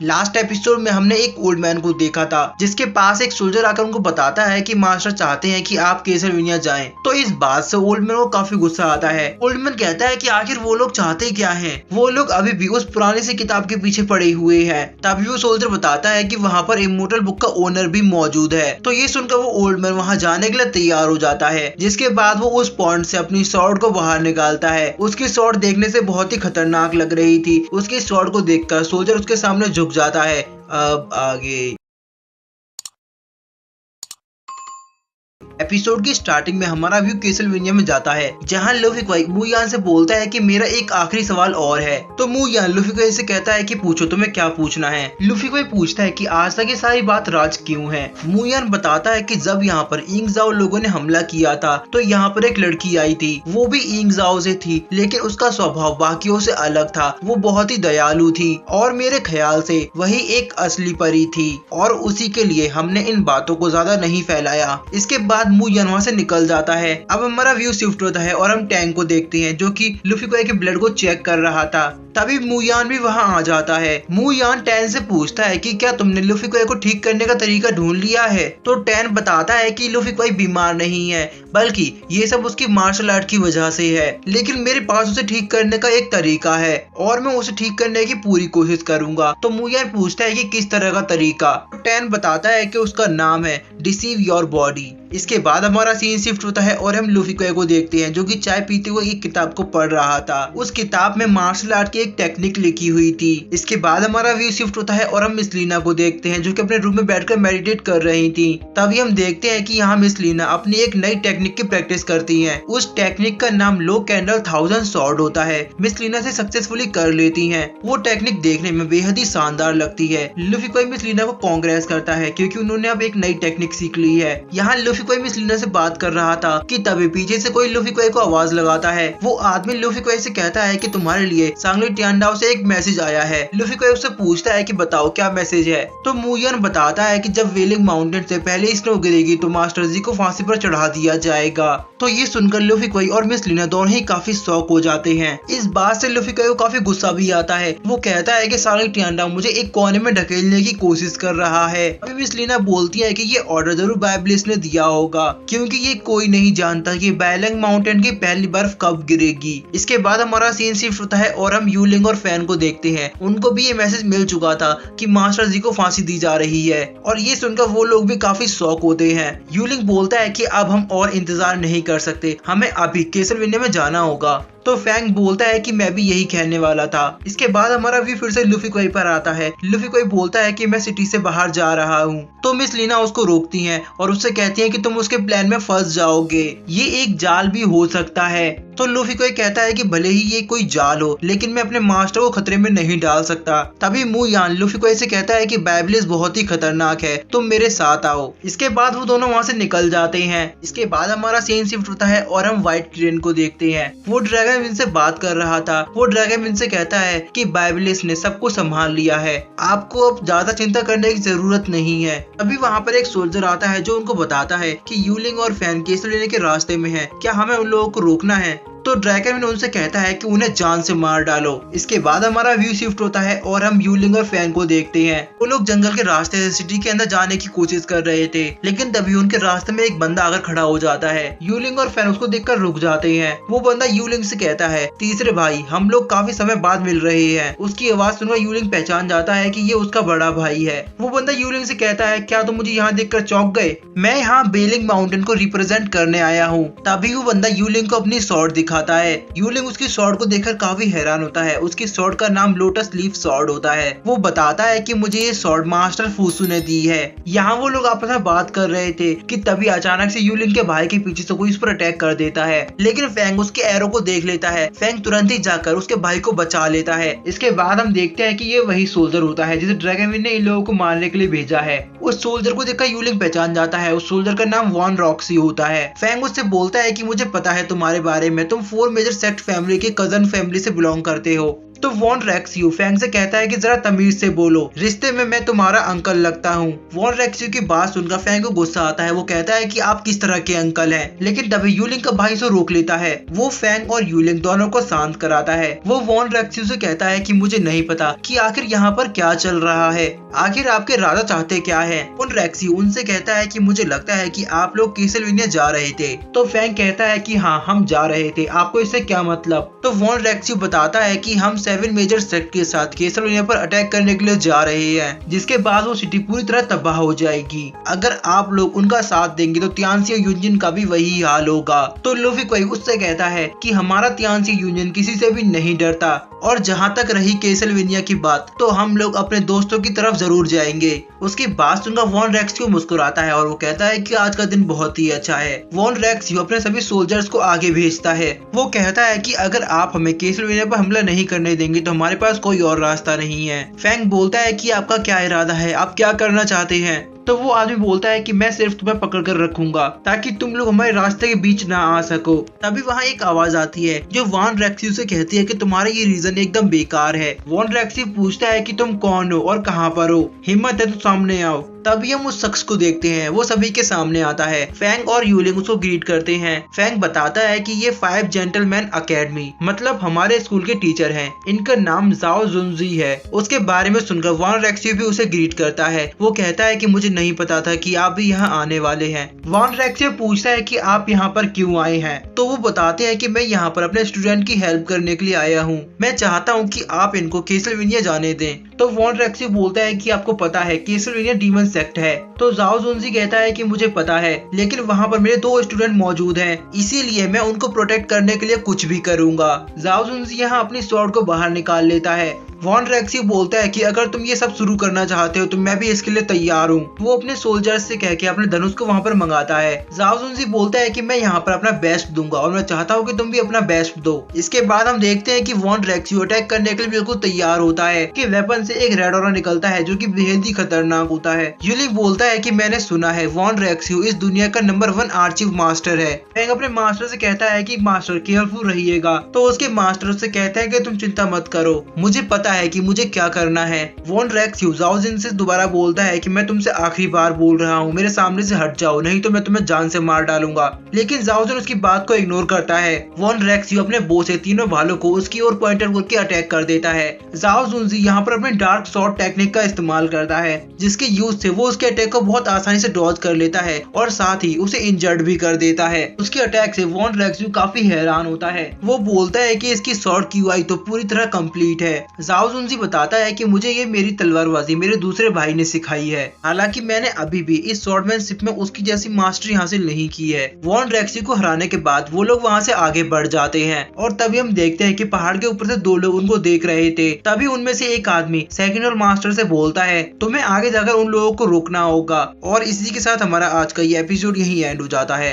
Last episode में हमने एक ओल्ड मैन को देखा था जिसके पास एक सोल्जर आकर उनको बताता है कि मास्टर चाहते हैं कि आप केसल्वेनिया जाएं। तो इस बात से ओल्ड मैन को काफी गुस्सा आता है। ओल्ड मैन कहता है कि आखिर वो लोग चाहते क्या हैं? वो लोग अभी भी उस पुरानी सी किताब के पीछे पड़े हुए हैं। तभी वो सोल्जर बताता है कि वहाँ पर इमोर्टल बुक का ओनर भी मौजूद है। तो ये सुनकर वो ओल्ड मैन वहाँ जाने के लिए तैयार हो जाता है, जिसके बाद वो उस पॉइंट से अपनी स्वॉर्ड को बाहर निकालता है। उसकी स्वॉर्ड देखने से बहुत ही खतरनाक लग रही थी। उसकी स्वॉर्ड को देखकर सोल्जर उसके सामने झुक जाता है। अब आगे एपिसोड की स्टार्टिंग में हमारा व्यू केसल्वेनिया में जाता है, जहां लूफी क्वाई मू यान से बोलता है कि मेरा एक आखिरी सवाल और है। तो मू यान लूफी क्वाई से कहता है कि पूछो, तुम्हें क्या पूछना है? लूफी क्वाई पूछता है कि आज तक ये सारी बात राज क्यों है? मू यान बताता है कि जब यहाँ पर इंगजाओ लोगों ने हमला किया था तो यहाँ पर एक लड़की आई थी। वो भी इंगजाओ से थी, लेकिन उसका स्वभाव बाकियों से अलग था। वो बहुत ही दयालु थी और मेरे ख्याल से वही एक असली परी थी, और उसी के लिए हमने इन बातों को ज्यादा नहीं फैलाया। इसके बाद मू यान वहाँ से निकल जाता है। अब हमारा व्यू शिफ्ट होता है और हम टैंक को देखते हैं जो कि लूफी क्वाई के ब्लड को चेक कर रहा था। तभी मू यान भी वहाँ आ जाता है। मू यान टैन से पूछता है कि क्या तुमने लूफी क्वाई को ठीक करने का तरीका ढूंढ लिया है? तो टैन बताता है कि लूफी क्वाई बीमार नहीं है, बल्कि ये सब उसकी मार्शल आर्ट की वजह से है, लेकिन मेरे पास उसे ठीक करने का एक तरीका है और मैं उसे ठीक करने की पूरी कोशिश करूंगा। तो मू यान पूछता है कि किस तरह का तरीका? टैन बताता है कि उसका नाम है डिसीव योर बॉडी। इसके बाद हमारा सीन शिफ्ट होता है और हम लूफी क्वाई को देखते हैं जो कि चाय पीते हुए एक किताब को पढ़ रहा था। उस किताब में मार्शल आर्ट की एक टेक्निक लिखी हुई थी। इसके बाद हमारा व्यू शिफ्ट होता है और हम मिस लीना को देखते हैं जो कि अपने रूम में बैठकर मेडिटेट कर रही थी। तभी हम देखते हैं कि यहाँ मिस लीना अपनी एक नई टेक्निक की प्रैक्टिस करती हैं। उस टेक्निक का नाम लो कैंडल 1000 स्वॉर्ड होता है। मिस लीना से सक्सेसफुली कर लेती हैं। वो टेक्निक देखने में बेहद ही शानदार लगती है। लूफी क्वाई मिस लीना को कांग्रेस करता है क्योंकि उन्होंने अब एक नई टेक्निक सीख ली है। यहाँ लूफी क्वाई मिस लीना से बात कर रहा था कि तभी पीछे से कोई लूफी क्वाई को आवाज लगाता है। वो आदमी लूफी क्वाई से कहता है कि तुम्हारे लिए सांगली टियानडाओ से एक मैसेज आया है। लूफी क्वाई उससे पूछता है कि बताओ क्या मैसेज है? तो मू यान बताता है कि जब वेलिंग माउंटेन से पहले स्नो गिरेगी तो मास्टर जी को फांसी पर चढ़ा दिया जाएगा। तो ये सुनकर लूफी क्वाई और मिस लीना दोनों ही काफी शौक हो जाते हैं। इस बात से लूफी क्वाई को काफी गुस्सा भी आता है। वो कहता है कि सांगली टियानडाओ मुझे एक कोने में ढकेलने की कोशिश कर रहा है। अभी मिस लीना बोलती है कि ये ऑर्डर जरूर बायब्लिस ने दिया होगा, क्योंकि ये कोई नहीं जानता कि बैलंग माउंटेन की पहली बर्फ कब गिरेगी। इसके बाद हमारा सीन शिफ्ट होता है और हम यूलिंग और फैन को देखते हैं। उनको भी ये मैसेज मिल चुका था कि मास्टर जी को फांसी दी जा रही है, और ये सुनकर वो लोग भी काफी शौक होते हैं। यूलिंग बोलता है कि अब हम और इंतजार नहीं कर सकते, हमें अभी केसल्वेनिया में जाना होगा। तो फैंग बोलता है कि मैं भी यही कहने वाला था। इसके बाद हमारा व्यू फिर से लूफी क्वाई पर आता है। लूफी क्वाई बोलता है कि मैं सिटी से बाहर जा रहा हूँ। तो मिस लीना उसको रोकती हैं और उससे कहती हैं कि तुम उसके प्लान में फंस जाओगे, ये एक जाल भी हो सकता है। तो लूफी क्वाई कहता है कि भले ही ये कोई जाल हो, लेकिन मैं अपने मास्टर को खतरे में नहीं डाल सकता। तभी मू यान लूफी क्वाई से कहता है कि बायब्लिस बहुत ही खतरनाक है, तुम मेरे साथ आओ। इसके बाद वो दोनों वहाँ से निकल जाते हैं। इसके बाद हमारा सीन शिफ्ट होता है और हम व्हाइट क्रेन को देखते हैं। वो ड्रैगन विन से बात कर रहा था। वो ड्रैगन विन से कहता है कि बायब्लिस ने सबको संभाल लिया है, आपको अब ज्यादा चिंता करने की जरूरत नहीं है। अभी वहाँ पर एक सोल्जर आता है जो उनको बताता है कि यूलिंग और फैन केसल्वेनिया के रास्ते में है, क्या हमें उन लोगों को रोकना है? तो ड्रैगन विन उनसे कहता है कि उन्हें जान से मार डालो। इसके बाद हमारा व्यू शिफ्ट होता है और हम यूलिंग और फैन को देखते हैं। वो लोग जंगल के रास्ते से सिटी के अंदर जाने की कोशिश कर रहे थे, लेकिन तभी उनके रास्ते में एक बंदा आकर खड़ा हो जाता है। यूलिंग और फैन उसको देखकर रुक जाते हैं। वो बंदा यूलिंग से कहता है, तीसरे भाई, हम लोग काफी समय बाद मिल रहे हैं। उसकी आवाज सुनकर यूलिंग पहचान जाता है कि ये उसका बड़ा भाई है। वो बंदा यूलिंग से कहता है, क्या तुम मुझे यहाँ देखकर चौंक गए? मैं यहाँ बेलिंग माउंटेन को रिप्रेजेंट करने आया हूँ। तभी वो बंदा यूलिंग को अपनी स्वॉर्ड दिखाता है। यूलिंग उसकी स्वॉर्ड को देखकर काफी हैरान होता है। उसकी स्वॉर्ड का नाम लोटस लीफ स्वॉर्ड होता है। वो बताता है कि मुझे ये स्वॉर्ड मास्टर फूसू ने दी है। यहाँ वो लोग आपस में बात कर रहे थे कि तभी अचानक से यूलिंग के भाई के पीछे से कोई उस पर अटैक कर देता है, लेकिन फैंग उसके एरो को देख लेता है। फैंग तुरंत ही जाकर उसके भाई को बचा लेता है। इसके बाद हम देखते हैं कि ये वही सोल्जर होता है जिसे ड्रैगन विन ने इन लोगों को मारने के लिए भेजा है। उस सोल्जर को देखकर यूलिंग पहचान जाता है। उस सोल्जर का नाम वॉन रॉक्सी होता है। फैंग उससे बोलता है कि मुझे पता है तुम्हारे बारे में, तुम 4 मेजर सेक्ट फैमिली के कजन फैमिली से बिलोंग करते हो। तो वॉन रेक्सियो फैंग से कहता है कि जरा तमीज से बोलो, रिश्ते में मैं तुम्हारा अंकल लगता हूँ। वॉन रेक्सियो की बात सुनकर फैंग को गुस्सा आता है। वो कहता है कि आप किस तरह के अंकल हैं, लेकिन तभी यूलिंग का भाई उसे रोक लेता है। वो फैंग और यूलिंग दोनों को शांत कराता है। वो वॉन रेक्सियो से कहता है कि मुझे नहीं पता कि आखिर यहाँ पर क्या चल रहा है, आखिर आपके राजा चाहते क्या है। उन रेक्सियो उनसे कहता है कि मुझे लगता है कि आप लोग कैसलवेनिया जा रहे थे। तो फैंग कहता है कि हाँ हम जा रहे थे, आपको इससे क्या मतलब। तो वॉन रेक्सियो बताता है कि हम 7 मेजर सेक्ट के साथ कैसलवेनिया पर अटैक करने के लिए जा रहे हैं, जिसके बाद वो सिटी पूरी तरह तबाह हो जाएगी। अगर आप लोग उनका साथ देंगे तो तियानसी यूनियन का भी वही हाल होगा। तो लूफी कोई उससे कहता है कि हमारा तियानसी यूनियन किसी से भी नहीं डरता, और जहाँ तक रही कैसलवेनिया की बात, तो हम लोग अपने दोस्तों की तरफ जरूर जाएंगे। उसकी बात सुनकर वॉन रेक्सियो मुस्कुराता है और वो कहता है कि आज का दिन बहुत ही अच्छा है। वॉन रेक्सियो अपने सभी सोल्जर्स को आगे भेजता है। वो कहता है कि अगर आप हमें कैसलवेनिया पर हमला नहीं करने देंगे तो हमारे पास कोई और रास्ता नहीं है। फैंग बोलता है कि आपका क्या इरादा है, आप क्या करना चाहते हैं। तो वो आदमी बोलता है कि मैं सिर्फ तुम्हें पकड़ कर रखूंगा ताकि तुम लोग हमारे रास्ते के बीच ना आ सको। तभी वहाँ एक आवाज आती है जो वॉन रेक्सियो से कहती है कि तुम्हारा ये रीजन एकदम बेकार है। वॉन रेक्सियो पूछता है कि तुम कौन हो और कहाँ पर हो, हिम्मत है तो सामने आओ। तभी हम उस शख्स को देखते हैं, वो सभी के सामने आता है। फैंग और यूलिंग उसको ग्रीट करते हैं। फैंग बताता है कि ये 5 जेंटलमैन अकेडमी मतलब हमारे स्कूल के टीचर हैं, इनका नाम जाओ जुनजी है। उसके बारे में सुनकर वॉन रेक्सियो भी उसे ग्रीट करता है। वो कहता है कि मुझे नहीं पता था कि आप भी यहाँ आने वाले हैं। वॉन रेक्सियो पूछता है कि आप यहाँ पर क्यों आए हैं। तो वो बताते हैं कि मैं यहाँ पर अपने स्टूडेंट की हेल्प करने के लिए आया हूँ, मैं चाहता हूँ कि आप इनको कैसलवेनिया जाने दें। तो वॉन रेक्सियो बोलता है कि आपको पता है कैसलवेनिया डीमन सेक्ट है। तो जाओ जुनजी कहता है कि मुझे पता है, लेकिन वहाँ पर मेरे 2 स्टूडेंट मौजूद हैं, इसीलिए मैं उनको प्रोटेक्ट करने के लिए कुछ भी करूंगा। जाओ जुनजी यहाँ अपनी स्वॉर्ड को बाहर निकाल लेता है। वॉन रेक्सियो बोलता है कि अगर तुम ये सब शुरू करना चाहते हो तो मैं भी इसके लिए तैयार हूँ। वो अपने सोल्जर्स से कह के अपने धनुष को वहाँ पर मंगाता है। जाओ जुनजी बोलता है कि मैं यहाँ पर अपना बेस्ट दूंगा और मैं चाहता हूँ कि तुम भी अपना बेस्ट दो। इसके बाद हम देखते हैं कि वॉन रेक्सियो अटैक करने के लिए बिल्कुल तैयार होता है कि वेपन से एक रेड ऑरा निकलता है जो कि बेहद ही खतरनाक होता है। यूलिंग बोलता है कि मैंने सुना है वॉन रेक्सियो इस दुनिया का नंबर 1 आर्चिव मास्टर है। फैंग अपने मास्टर से कहता है कि मास्टर केयरफुल रहिएगा। तो उसके मास्टर से कहते हैं कि तुम चिंता मत करो, मुझे पता है कि मुझे क्या करना है। वॉन रेक्सियो जाओ जिन से दोबारा बोलता है कि मैं तुमसे आखिरी बार बोल रहा हूँ, मेरे सामने से हट जाओ नहीं तो मैं तुम्हें जान से मार डालूंगा। लेकिन जाओ जिन उसकी बात को इग्नोर करता है। वॉन रेक्सियो अपने बो से तीनों भालों को उसकी ओर पॉइंटर करके अटैक कर देता है। जाओ जुनजी यहाँ पर अपने डार्क शॉट टेक्निक का इस्तेमाल करता है, जिसके यूज से वो उसके अटैक को बहुत आसानी से डॉज कर लेता है और साथ ही उसे इंजर्ड भी कर देता है। उसके अटैक से वॉन रेक्सियो काफी हैरान होता है। वो बोलता है कि इसकी शॉर्ट क्यूआई तो पूरी तरह कंप्लीट है। जाओ जुनजी बताता है कि मुझे ये मेरी तलवारबाजी मेरे दूसरे भाई ने सिखाई है, हालांकि मैंने अभी भी इस स्वॉर्डमैनशिप में उसकी जैसी मास्टरी हासिल नहीं की है। वॉन रेक्सियो को हराने के बाद वो लोग वहाँ से आगे बढ़ जाते हैं और तभी हम देखते हैं कि पहाड़ के ऊपर से 2 लोग उनको देख रहे थे। तभी उनमें से एक आदमी सेकंड और मास्टर से बोलता है तुम्हें आगे जाकर उन लोगों को रोकना होगा। और इसी के साथ हमारा आज का ये एपिसोड यही एंड हो जाता है।